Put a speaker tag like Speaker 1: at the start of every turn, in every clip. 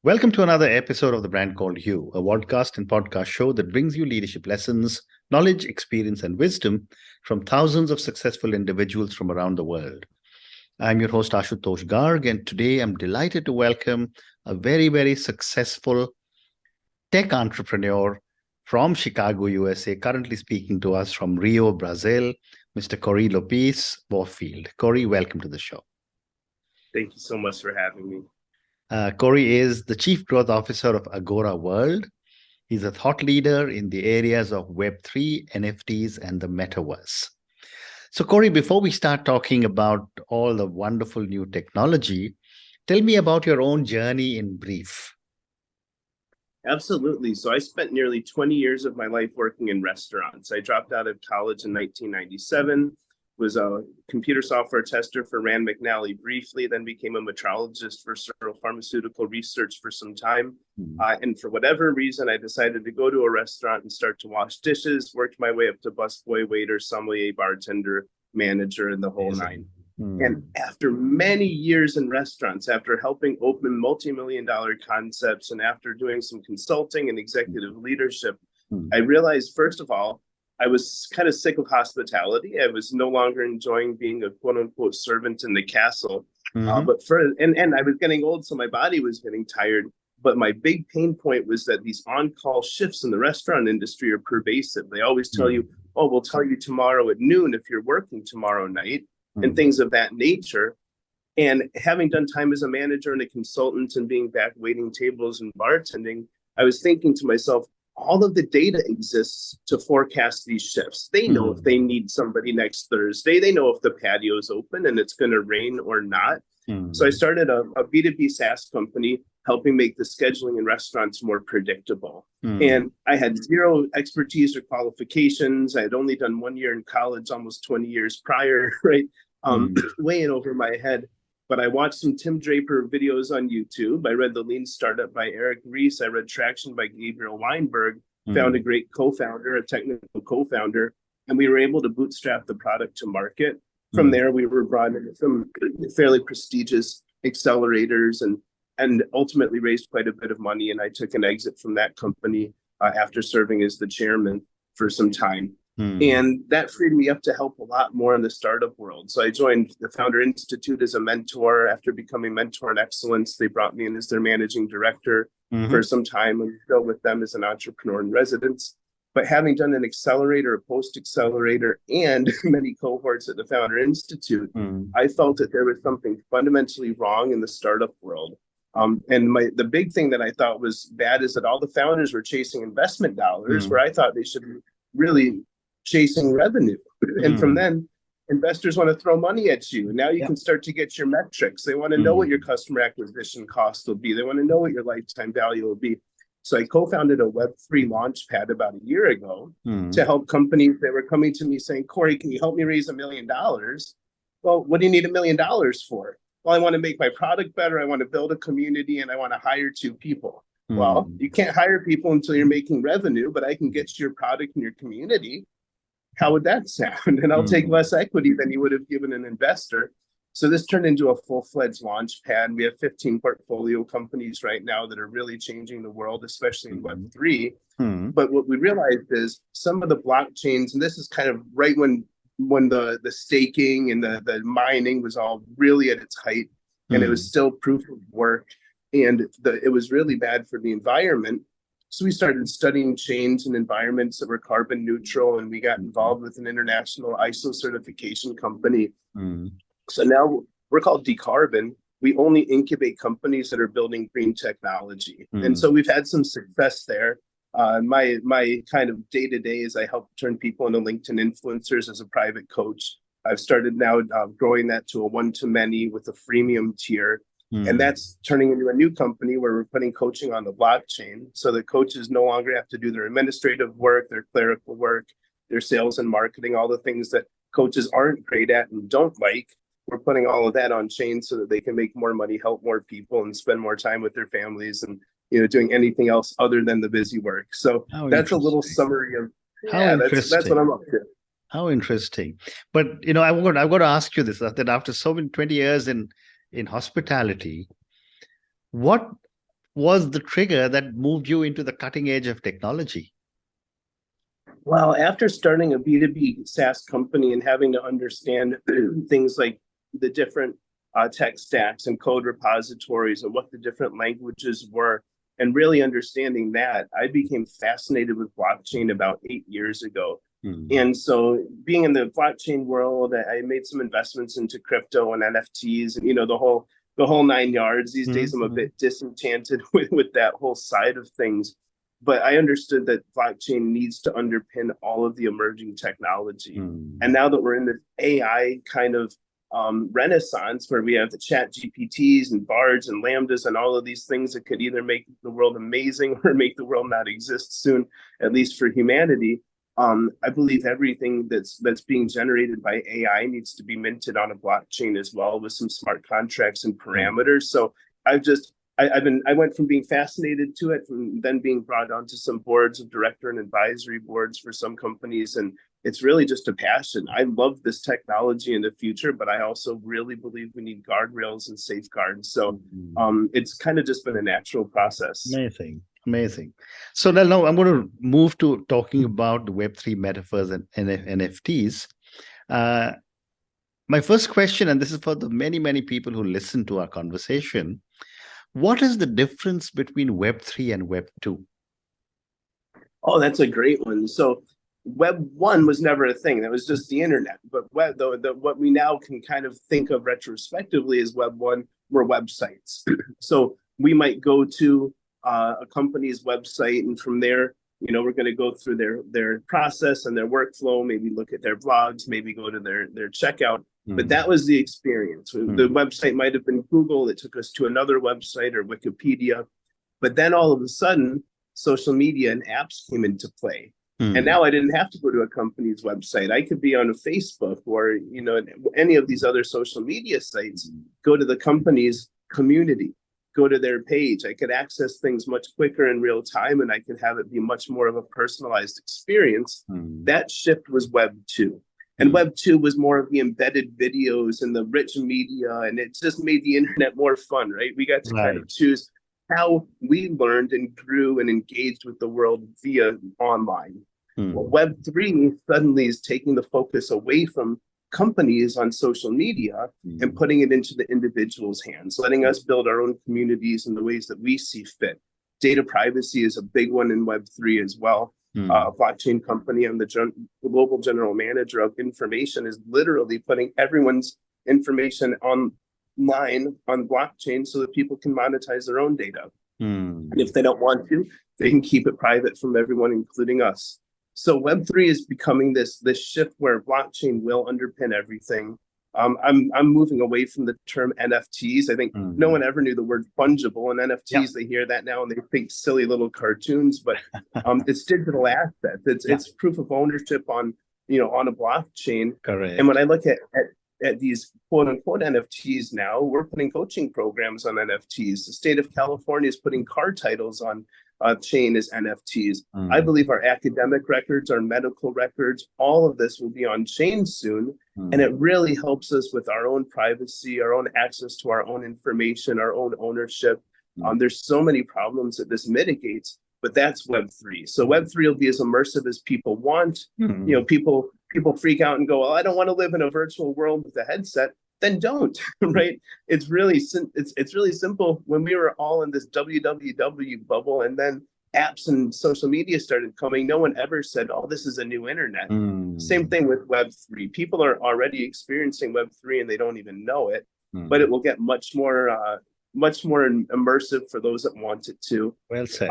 Speaker 1: Welcome to another episode of The Brand Called You, a podcast and podcast show that brings you leadership lessons, knowledge, experience, and wisdom from thousands of successful individuals from around the world. I'm your host, Ashutosh Garg, and today I'm delighted to welcome a very, very successful tech entrepreneur from Chicago, USA, currently speaking to us from Rio, Brazil, Mr. Cory Lopes-Warfield. Cory, welcome to the show.
Speaker 2: Thank you so much for having me.
Speaker 1: Cory is the Chief Growth Officer of Agora World. He's a thought leader in the areas of Web3, NFTs, and the Metaverse. So, Cory, before we start talking about all the wonderful new technology, tell me about your own journey in brief.
Speaker 2: Absolutely. So I spent nearly 20 years of my life working in restaurants. I dropped out of college in 1997, was a computer software tester for Rand McNally briefly, then became a metrologist for Searle Pharmaceutical Research for some time. And for whatever reason, I decided to go to a restaurant and start to wash dishes, worked my way up to busboy, waiter, sommelier, bartender, manager, and the whole nine. And after many years in restaurants, after helping open multi-million-dollar concepts, and after doing some consulting and executive leadership, I realized, first of all, I was kind of sick of hospitality. I was no longer enjoying being a quote-unquote servant in the castle. And I was getting old, so my body was getting tired. But my big pain point was that these on-call shifts in the restaurant industry are pervasive. They always tell you, oh, we'll tell you tomorrow at noon if you're working tomorrow night, and things of that nature. And having done time as a manager and a consultant and being back waiting tables and bartending, I was thinking to myself, all of the data exists to forecast these shifts. They know if they need somebody next Thursday. They know if the patio is open and it's going to rain or not. So I started a B2B SaaS company helping make the scheduling in restaurants more predictable. And I had zero expertise or qualifications. I had only done 1 year in college, almost 20 years prior, right? Way in over my head. But I watched some Tim Draper videos on YouTube. I read The Lean Startup by Eric Ries. I read Traction by Gabriel Weinberg, found a great co-founder, a technical co-founder, and we were able to bootstrap the product to market. From there, we were brought into some fairly prestigious accelerators and ultimately raised quite a bit of money. And I took an exit from that company after serving as the chairman for some time. And that freed me up to help a lot more in the startup world. So I joined the Founder Institute as a mentor. After becoming Mentor in Excellence, they brought me in as their managing director for some time, and still with them as an entrepreneur in residence. But having done an accelerator, a post-accelerator, and many cohorts at the Founder Institute, I felt that there was something fundamentally wrong in the startup world. And the big thing that I thought was bad is that all the founders were chasing investment dollars, where I thought they should really chasing revenue. And from then, investors want to throw money at you. And now you can start to get your metrics. They want to know what your customer acquisition cost will be. They want to know what your lifetime value will be. So I co-founded a Web3 launch pad about a year ago to help companies that were coming to me saying, Cory, can you help me raise $1 million? Well, what do you need $1 million for? Well, I want to make my product better. I want to build a community, and I want to hire 2 people. Well, you can't hire people until you're making revenue, but I can get you your product and your community. How would that sound? And I'll take less equity than you would have given an investor. So this turned into a full-fledged launch pad. We have 15 portfolio companies right now that are really changing the world, especially in Web3. But what we realized is some of the blockchains, and this is kind of right when the staking and the mining was all really at its height, and it was still proof of work, and it was really bad for the environment. So we started studying chains and environments that were carbon neutral, and we got involved with an international ISO certification company. So now we're called Decarbon. We only incubate companies that are building green technology. And so we've had some success there. My kind of day-to-day is I help turn people into LinkedIn influencers as a private coach. I've started now growing that to a one-to-many with a freemium tier. And that's turning into a new company where we're putting coaching on the blockchain, so that coaches no longer have to do their administrative work, their clerical work, their sales and marketing, all the things that coaches aren't great at and don't like. We're putting all of that on chain so that they can make more money, help more people, and spend more time with their families, and doing anything else other than the busy work. So that's a little summary of that's what I'm up to.
Speaker 1: How interesting. But I've got to ask you this: that after so many 20 years in hospitality, what was the trigger that moved you into the cutting edge of technology?
Speaker 2: Well, after starting a B2B SaaS company and having to understand things like the different tech stacks and code repositories and what the different languages were, and really understanding that, I became fascinated with blockchain about 8 years ago. And so being in the blockchain world, I made some investments into crypto and NFTs and, the whole 9 yards. These days, I'm a bit disenchanted with that whole side of things. But I understood that blockchain needs to underpin all of the emerging technology. And now that we're in this AI kind of renaissance where we have the ChatGPTs and Bards and Lambdas and all of these things that could either make the world amazing or make the world not exist soon, at least for humanity. I believe everything that's being generated by AI needs to be minted on a blockchain as well, with some smart contracts and parameters. So I went from being fascinated to it, from then being brought onto some boards of director and advisory boards for some companies, and it's really just a passion. I love this technology in the future, but I also really believe we need guardrails and safeguards. So it's kind of just been a natural process.
Speaker 1: Amazing. So now I'm going to move to talking about the Web3 metaverse and NFTs. My first question, and this is for the many people who listen to our conversation, what is the difference between Web3 and Web2?
Speaker 2: Oh, that's a great one. So Web 1 was never a thing. That was just the internet. But what we now can kind of think of retrospectively as Web 1 were websites. So we might go to a company's website, and from there, we're going to go through their process and their workflow, maybe look at their blogs, maybe go to their checkout. But that was the experience. The website might have been Google. It took us to another website, or Wikipedia. But then all of a sudden, social media and apps came into play. And now I didn't have to go to a company's website. I could be on a Facebook or, any of these other social media sites, go to the company's community, go to their page. I could access things much quicker in real time, and I could have it be much more of a personalized experience. That shift was Web 2. And Web 2 was more of the embedded videos and the rich media, and it just made the internet more fun, right? We got to kind of choose how we learned and grew and engaged with the world via online. Well, Web 3 suddenly is taking the focus away from companies on social media and putting it into the individual's hands, letting us build our own communities in the ways that we see fit. Data privacy is a big one in Web 3 as well. A blockchain company, I'm the global general manager of information, is literally putting everyone's information online on blockchain so that people can monetize their own data. And if they don't want to, they can keep it private from everyone, including us. So Web3 is becoming this shift where blockchain will underpin everything. I'm moving away from the term NFTs. I think no one ever knew the word fungible, and NFTs, they hear that now and they think silly little cartoons, but it's digital assets. It's proof of ownership on a blockchain.
Speaker 1: Correct.
Speaker 2: And when I look at these quote unquote NFTs now, we're putting coaching programs on NFTs. The state of California is putting car titles on chain as NFTs. I believe our academic records, our medical records, all of this will be on chain soon. And it really helps us with our own privacy, our own access to our own information, our own ownership. There's so many problems that this mitigates, but that's Web3. So Web3 will be as immersive as people want. People freak out and go, well, I don't want to live in a virtual world with a headset. Then don't, right? It's really simple. When we were all in this www bubble, and then apps and social media started coming, no one ever said, oh, this is a new internet. Same thing with Web3. People are already experiencing Web3 and they don't even know it, but it will get much more immersive for those that want it to.
Speaker 1: Well said.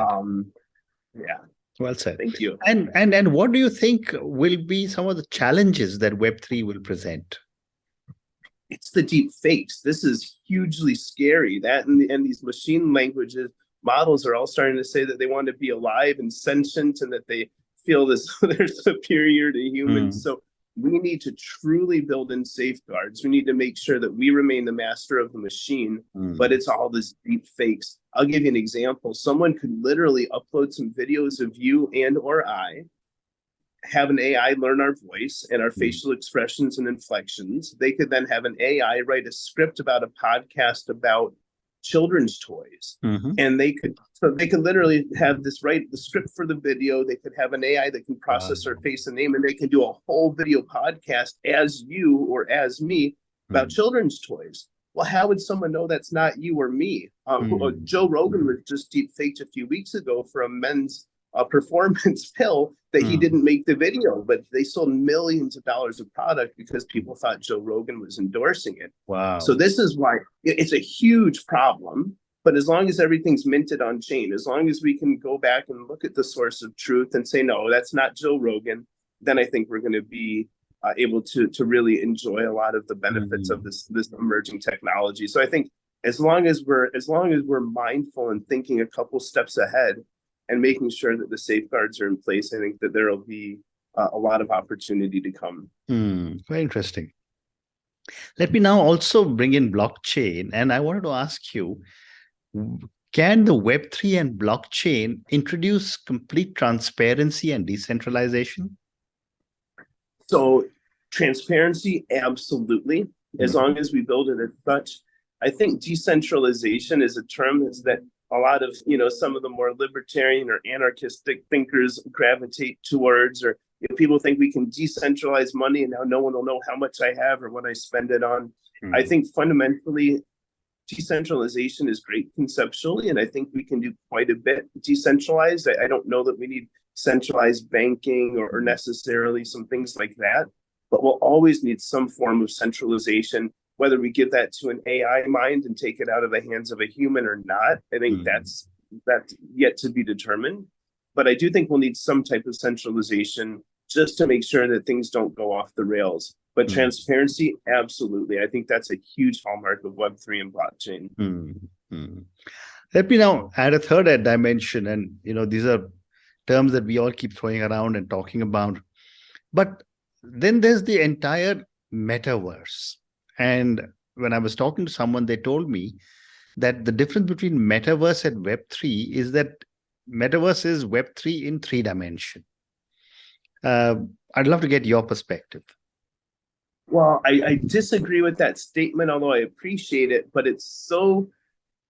Speaker 2: Yeah.
Speaker 1: Well said.
Speaker 2: Thank you.
Speaker 1: And what do you think will be some of the challenges that Web3 will present?
Speaker 2: It's the deep fakes. This is hugely scary. That and these machine languages models are all starting to say that they want to be alive and sentient, and that they feel this they're superior to humans. So we need to truly build in safeguards. We need to make sure that we remain the master of the machine, but it's all this deep fakes. I'll give you an example. Someone could literally upload some videos of you and or I, have an AI learn our voice and our facial expressions and inflections. They could then have an AI write a script about a podcast about children's toys. And they could literally have this, write the script for the video. They could have an AI that can process our face and name, and they can do a whole video podcast as you or as me about children's toys. Well, how would someone know that's not you or me? Joe Rogan was just deep faked a few weeks ago for a men's performance pill that he didn't make the video, but they sold millions of dollars of product because people thought Joe Rogan was endorsing it.
Speaker 1: Wow.
Speaker 2: So this is why it's a huge problem. But as long as everything's minted on chain, as long as we can go back and look at the source of truth and say, no, that's not Joe Rogan, then I think we're going to be able to really enjoy a lot of the benefits of this emerging technology. So I think as long as we're mindful and thinking a couple steps ahead and making sure that the safeguards are in place, I think that there will be a lot of opportunity to come.
Speaker 1: Very interesting. Let me now also bring in blockchain, and I wanted to ask you, can the Web3 and blockchain introduce complete transparency and decentralization?
Speaker 2: So transparency, absolutely, as long as we build it as such. I think decentralization is a term that a lot of, some of the more libertarian or anarchistic thinkers gravitate towards, or people think we can decentralize money and now no one will know how much I have or what I spend it on. I think fundamentally, decentralization is great conceptually, and I think we can do quite a bit decentralized. I don't know that we need centralized banking or necessarily some things like that, but we'll always need some form of centralization, whether we give that to an AI mind and take it out of the hands of a human or not. I think that's yet to be determined. But I do think we'll need some type of centralization just to make sure that things don't go off the rails. But transparency, absolutely. I think that's a huge hallmark of Web3 and blockchain.
Speaker 1: Let me now add a third dimension. And, these are terms that we all keep throwing around and talking about. But then there's the entire metaverse. And when I was talking to someone, they told me that the difference between metaverse and Web3 is that metaverse is Web3 in 3 dimension. I'd love to get your perspective.
Speaker 2: Well, I disagree with that statement, although I appreciate it, but it's so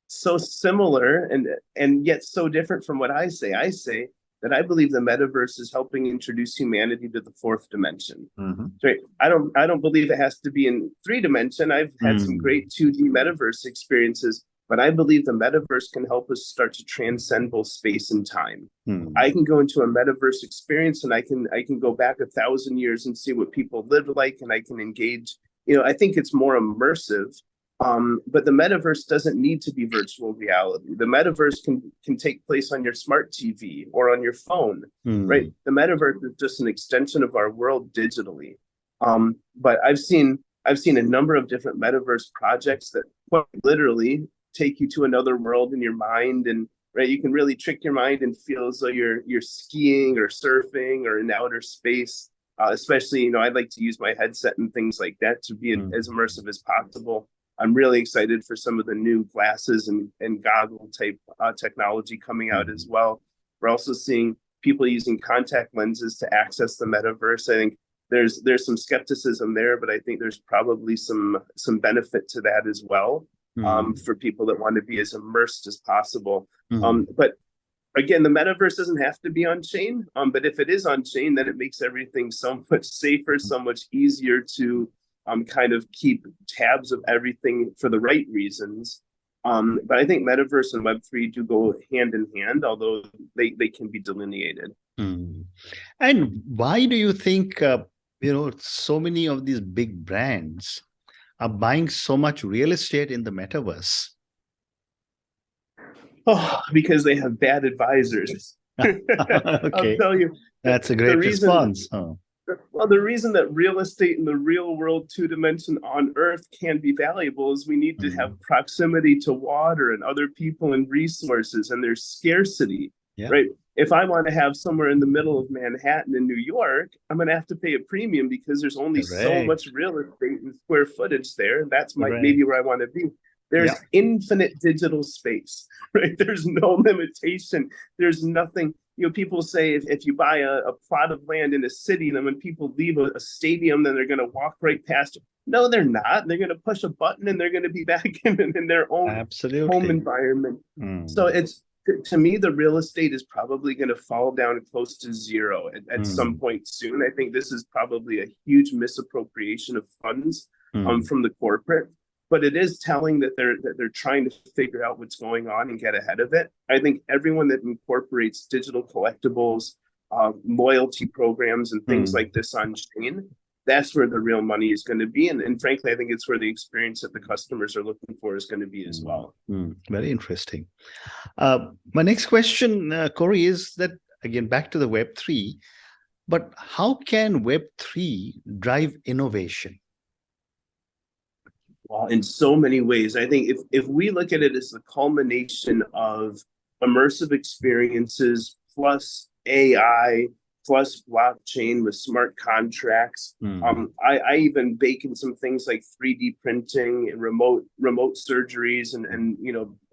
Speaker 2: similar and yet so different from what I say. I say that I believe the metaverse is helping introduce humanity to the 4th dimension. Right? I don't believe it has to be in 3 dimension. I've had some great 2D metaverse experiences, but I believe the metaverse can help us start to transcend both space and time. I can go into a metaverse experience and I can go back 1,000 years and see what people live like, and I can engage. I think it's more immersive. But the metaverse doesn't need to be virtual reality. The metaverse can take place on your smart TV or on your phone, right? The metaverse is just an extension of our world digitally. But I've seen a number of different metaverse projects that quite literally take you to another world in your mind, and right, you can really trick your mind and feel as though you're skiing or surfing or in outer space. Especially, I'd like to use my headset and things like that to be as immersive as possible. I'm really excited for some of the new glasses and goggle type technology coming out as well. We're also seeing people using contact lenses to access the metaverse. I think there's some skepticism there, but I think there's probably some benefit to that as well, for people that want to be as immersed as possible. But again, the metaverse doesn't have to be on chain, but if it is on chain, then it makes everything so much safer, so much easier to kind of keep tabs of everything for the right reasons. But I think metaverse and Web3 do go hand in hand, although they can be delineated.
Speaker 1: And why do you think, so many of these big brands are buying so much real estate in the metaverse?
Speaker 2: Oh, because they have bad advisors.
Speaker 1: Okay.
Speaker 2: I'll tell you.
Speaker 1: That's a great response.
Speaker 2: Well, the reason that real estate in the real world 2 dimension on Earth can be valuable is we need to have proximity to water and other people and resources, and there's scarcity, right? If I want to have somewhere in the middle of Manhattan in New York, I'm going to have to pay a premium because there's only so much real estate and square footage there. And that's maybe where I want to be. There's infinite digital space, right? There's no limitation. There's nothing. People say if you buy a plot of land in a city, then when people leave a stadium, then they're going to walk right past it. No, they're not. They're going to push a button and they're going to be back in their own home
Speaker 1: Absolutely.
Speaker 2: environment.
Speaker 1: Mm.
Speaker 2: So it's, to me, the real estate is probably going to fall down close to zero at some point soon. I think this is probably a huge misappropriation of funds from the corporate, but it is telling that they're trying to figure out what's going on and get ahead of it. I think everyone that incorporates digital collectibles, loyalty programs, and things like this on chain, that's where the real money is going to be. And frankly, I think it's where the experience that the customers are looking for is going to be as well.
Speaker 1: Very interesting. My next question, Cory, is that, again, back to the Web3, but how can Web3 drive innovation?
Speaker 2: Well, in so many ways. I think if we look at it as the culmination of immersive experiences plus AI plus blockchain with smart contracts. I even bake in some things like 3D printing and remote surgeries and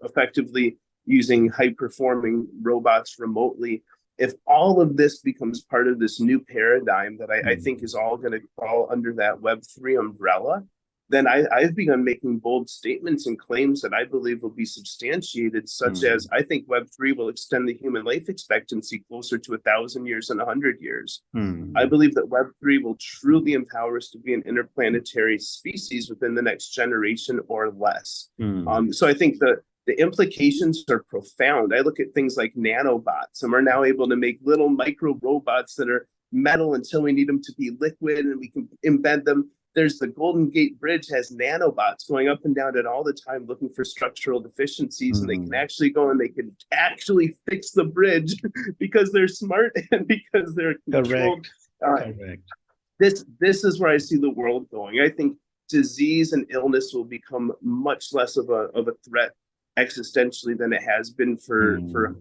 Speaker 2: effectively using high performing robots remotely. If all of this becomes part of this new paradigm that I think is all going to fall under that Web3 umbrella, then I've begun making bold statements and claims that I believe will be substantiated, such as I think Web3 will extend the human life expectancy closer to 1,000 years and 100 years. I believe that Web3 will truly empower us to be an interplanetary species within the next generation or less. So I think the implications are profound. I look at things like nanobots, and we're now able to make little micro robots that are metal until we need them to be liquid, and we can embed them. There's the Golden Gate Bridge has nanobots going up and down it all the time looking for structural deficiencies, and they can actually go and they can actually fix the bridge because they're smart and because they're controlled.
Speaker 1: Correct.
Speaker 2: This is where I see the world going. I think disease and illness will become much less of a threat existentially than it has been for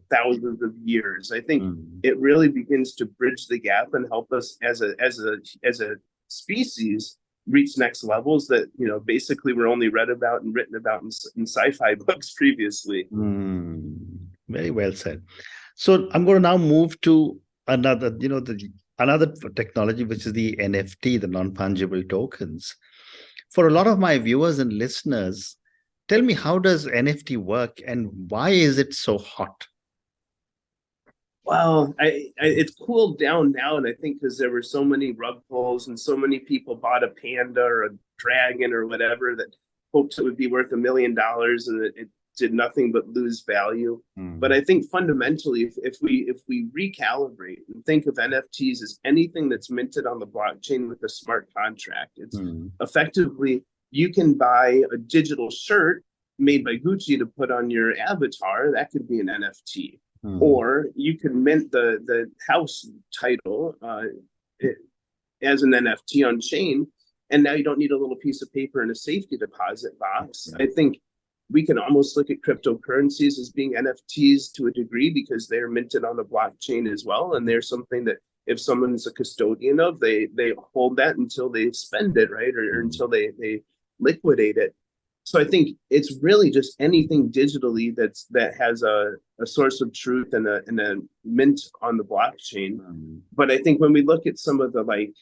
Speaker 2: thousands of years. I think it really begins to bridge the gap and help us as a species reach next levels that basically were only read about and written about in sci-fi books previously.
Speaker 1: Very well said. So I'm going to now move to another technology, which is the NFT, the non-fungible tokens. For a lot of my viewers and listeners, tell me, how does NFT work and why is it so hot?
Speaker 2: Well, it's cooled down now, and I think because there were so many rug pulls and so many people bought a panda or a dragon or whatever that hoped it would be worth $1 million, and it did nothing but lose value. But I think fundamentally, if we recalibrate and think of NFTs as anything that's minted on the blockchain with a smart contract, it's effectively you can buy a digital shirt made by Gucci to put on your avatar. That could be an NFT. Or you can mint the house title as an NFT on chain, and now you don't need a little piece of paper and a safety deposit box. I think we can almost look at cryptocurrencies as being NFTs to a degree because they're minted on the blockchain as well, and they're something that if someone's a custodian of, they hold that until they spend it, right, or until they liquidate it. So I think it's really just anything digitally that has a source of truth and a mint on the blockchain. But I think when we look at some of the like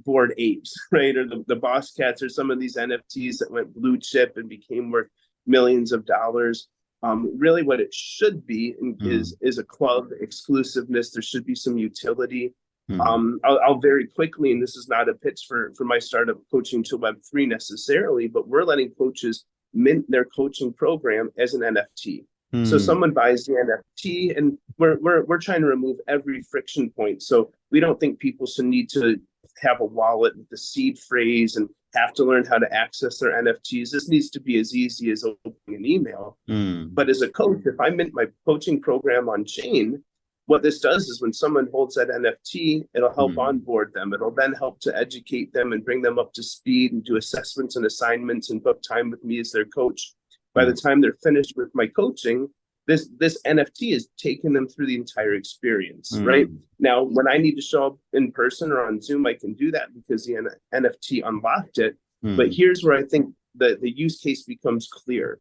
Speaker 2: Bored Apes, right, or the Boss Cats, or some of these NFTs that went blue chip and became worth millions of dollars, really what it should be is a club exclusiveness. There should be some utility. I'll very quickly, and this is not a pitch for my startup coaching to Web3 necessarily, but we're letting coaches mint their coaching program as an NFT. So someone buys the NFT, and we're trying to remove every friction point. So we don't think people should need to have a wallet with the seed phrase and have to learn how to access their NFTs. This needs to be as easy as opening an email. But as a coach, if I mint my coaching program on chain, what this does is when someone holds that NFT, it'll help onboard them. It'll then help to educate them and bring them up to speed and do assessments and assignments and book time with me as their coach. By the time they're finished with my coaching, this NFT is taking them through the entire experience, right? Now, when I need to show up in person or on Zoom, I can do that because the NFT unlocked it. But here's where I think the use case becomes clear.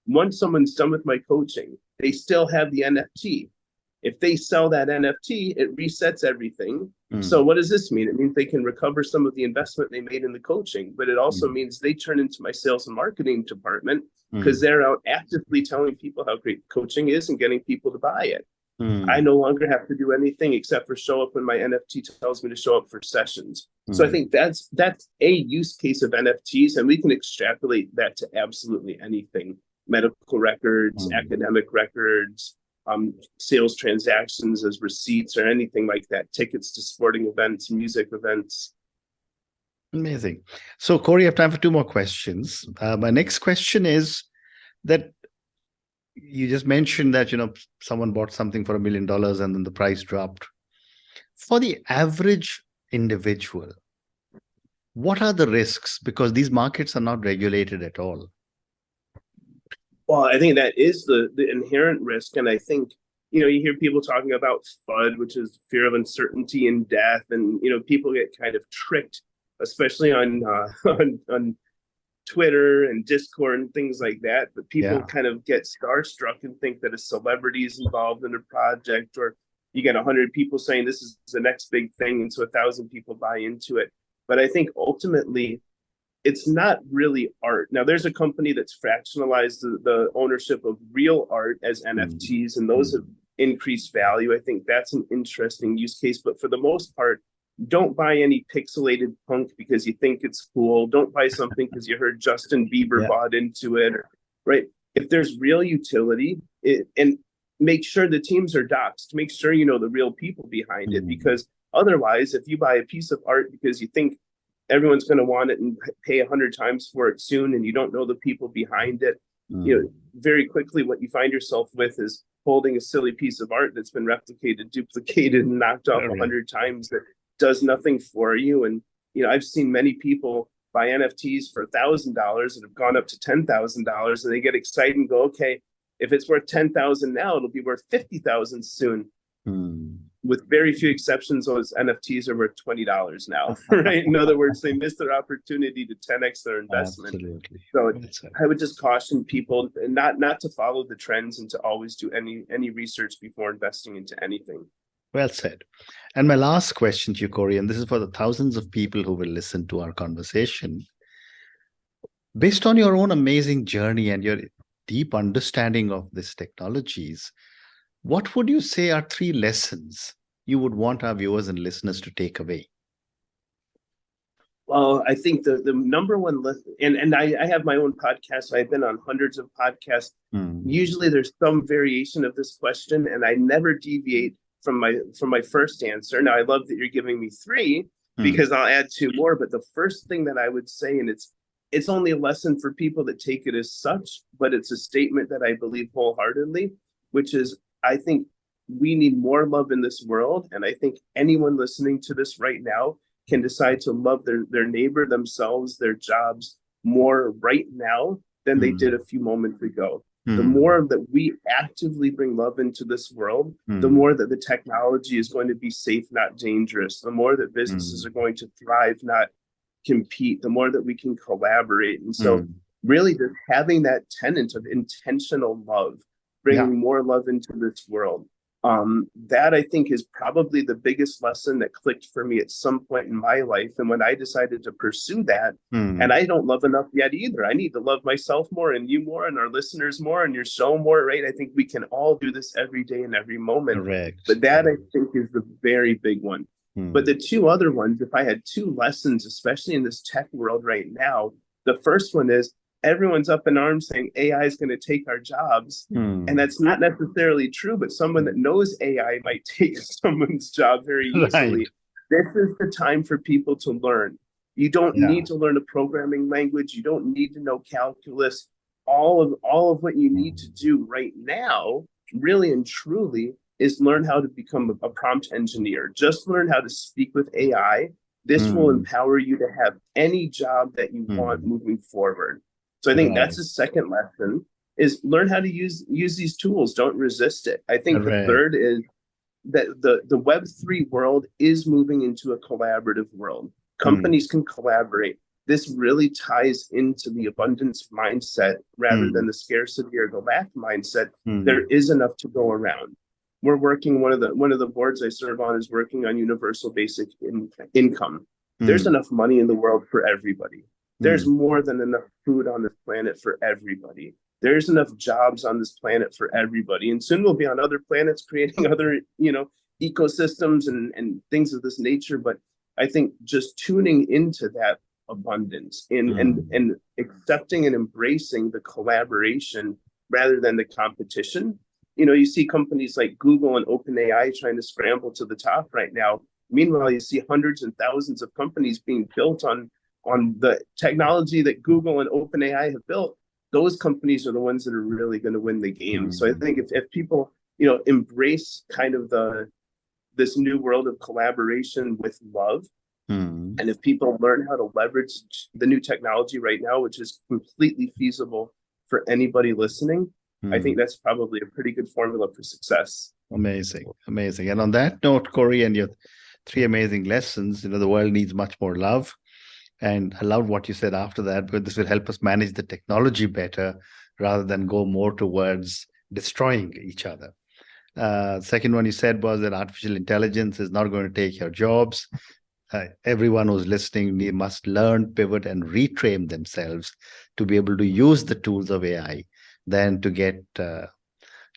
Speaker 2: Once someone's done with my coaching, they still have the NFT. If they sell that NFT, it resets everything. So what does this mean? It means they can recover some of the investment they made in the coaching, but it also means they turn into my sales and marketing department because they're out actively telling people how great coaching is and getting people to buy it. I no longer have to do anything except for show up when my NFT tells me to show up for sessions. So I think that's a use case of NFTs, and we can extrapolate that to absolutely anything: medical records, academic records, sales transactions as receipts or anything like that, tickets to sporting events, music events.
Speaker 1: Amazing. So, Cory, I have time for two more questions. My next question is that you just mentioned that, someone bought something for $1 million and then the price dropped. For the average individual, what are the risks? Because these markets are not regulated at all.
Speaker 2: Well, I think that is the inherent risk. And I think, you hear people talking about FUD, which is fear of uncertainty and death. And, people get kind of tricked, especially on Twitter and Discord and things like that. But people kind of get starstruck and think that a celebrity is involved in a project, or you get 100 people saying this is the next big thing. And so 1,000 people buy into it. But I think ultimately, it's not really art. Now, there's a company that's fractionalized the ownership of real art as NFTs, and those have increased value. I think that's an interesting use case. But for the most part, don't buy any pixelated punk because you think it's cool. Don't buy something because you heard Justin Bieber bought into it, right? If there's real utility, and make sure the teams are doxed, make sure you know the real people behind it, because otherwise, if you buy a piece of art because you think everyone's going to want it and pay 100 times for it soon, and you don't know the people behind it, very quickly what you find yourself with is holding a silly piece of art that's been replicated, duplicated, and knocked off 100 times that does nothing for you. And I've seen many people buy NFTs for $1,000 that have gone up to $10,000, and they get excited and go, okay, if it's worth $10,000 now, it'll be worth $50,000 soon. With very few exceptions, those NFTs are worth $20 now, right? In other words, they missed their opportunity to 10x their investment.
Speaker 1: Absolutely.
Speaker 2: So I would just caution people not to follow the trends and to always do any research before investing into anything.
Speaker 1: Well said. And my last question to you, Cory, and this is for the thousands of people who will listen to our conversation. Based on your own amazing journey and your deep understanding of these technologies, what would you say are 3 lessons you would want our viewers and listeners to take away?
Speaker 2: Well, I think the number one lesson, and I have my own podcast, so I've been on hundreds of podcasts. Usually there's some variation of this question, and I never deviate from my first answer. Now, I love that you're giving me 3 because I'll add 2 more. But the first thing that I would say, and it's only a lesson for people that take it as such, but it's a statement that I believe wholeheartedly, which is, I think we need more love in this world. And I think anyone listening to this right now can decide to love their neighbor, themselves, their jobs more right now than they did a few moments ago. The more that we actively bring love into this world, the more that the technology is going to be safe, not dangerous. The more that businesses are going to thrive, not compete. The more that we can collaborate. And so really just having that tenet of intentional love, bringing more love into this world. That I think is probably the biggest lesson that clicked for me at some point in my life. And when I decided to pursue that, and I don't love enough yet either. I need to love myself more, and you more, and our listeners more, and your show more, right? I think we can all do this every day and every moment.
Speaker 1: Correct.
Speaker 2: But that I think is the very big one. But the 2 other ones, if I had 2 lessons, especially in this tech world right now, the first one is everyone's up in arms saying AI is going to take our jobs. And that's not necessarily true, but someone that knows AI might take someone's job very easily. This is the time for people to learn. You don't need to learn a programming language. You don't need to know calculus. All of what you need to do right now, really and truly, is learn how to become a prompt engineer. Just learn how to speak with AI. This will empower you to have any job that you want moving forward. So I think that's the second lesson, is learn how to use these tools. Don't resist it. I think the third is that the Web3 world is moving into a collaborative world. Companies can collaborate. This really ties into the abundance mindset rather than the scarcity or the lack mindset. There is enough to go around. we're working, one of the boards I serve on is working on universal basic income. There's enough money in the world for everybody. There's more than enough food on this planet for everybody. There's enough jobs on this planet for everybody. And soon we'll be on other planets creating other, ecosystems and things of this nature. But I think just tuning into that abundance and accepting and embracing the collaboration rather than the competition. You see companies like Google and OpenAI trying to scramble to the top right now. Meanwhile, you see hundreds and thousands of companies being built on the technology that Google and OpenAI have built. Those companies are the ones that are really going to win the game. So I think if people, embrace kind of this new world of collaboration with love, and if people learn how to leverage the new technology right now, which is completely feasible for anybody listening, I think that's probably a pretty good formula for success.
Speaker 1: Amazing. And on that note, Cory, and your 3 amazing lessons, the world needs much more love. And I love what you said after that, because this will help us manage the technology better rather than go more towards destroying each other. Second one you said was that artificial intelligence is not going to take your jobs. Everyone who's listening must learn, pivot, and retrain themselves to be able to use the tools of AI than to get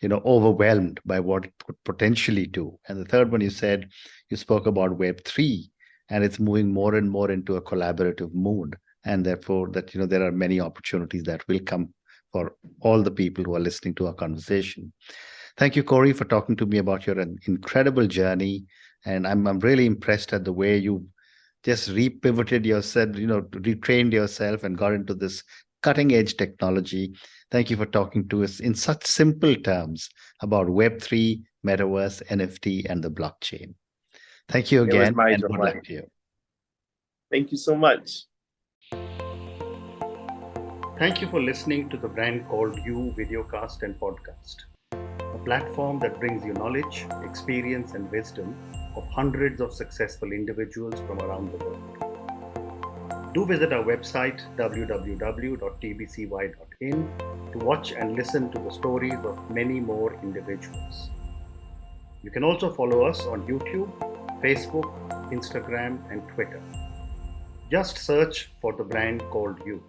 Speaker 1: overwhelmed by what it could potentially do. And the third one you spoke about Web3, and it's moving more and more into a collaborative mode. And therefore that, there are many opportunities that will come for all the people who are listening to our conversation. Thank you, Cory, for talking to me about your incredible journey. And I'm really impressed at the way you just repivoted yourself, retrained yourself and got into this cutting edge technology. Thank you for talking to us in such simple terms about Web3, Metaverse, NFT, and the blockchain. Thank you again.
Speaker 2: It was my
Speaker 1: and good luck
Speaker 2: delight.
Speaker 1: to you.
Speaker 2: Thank you so much.
Speaker 1: Thank you for listening to the Brand Called You videocast and podcast, a platform that brings you knowledge, experience, and wisdom of hundreds of successful individuals from around the world. Do visit our website www.tbcy.in to watch and listen to the stories of many more individuals. You can also follow us on YouTube, Facebook, Instagram, and Twitter. Just search for the Brand Called You.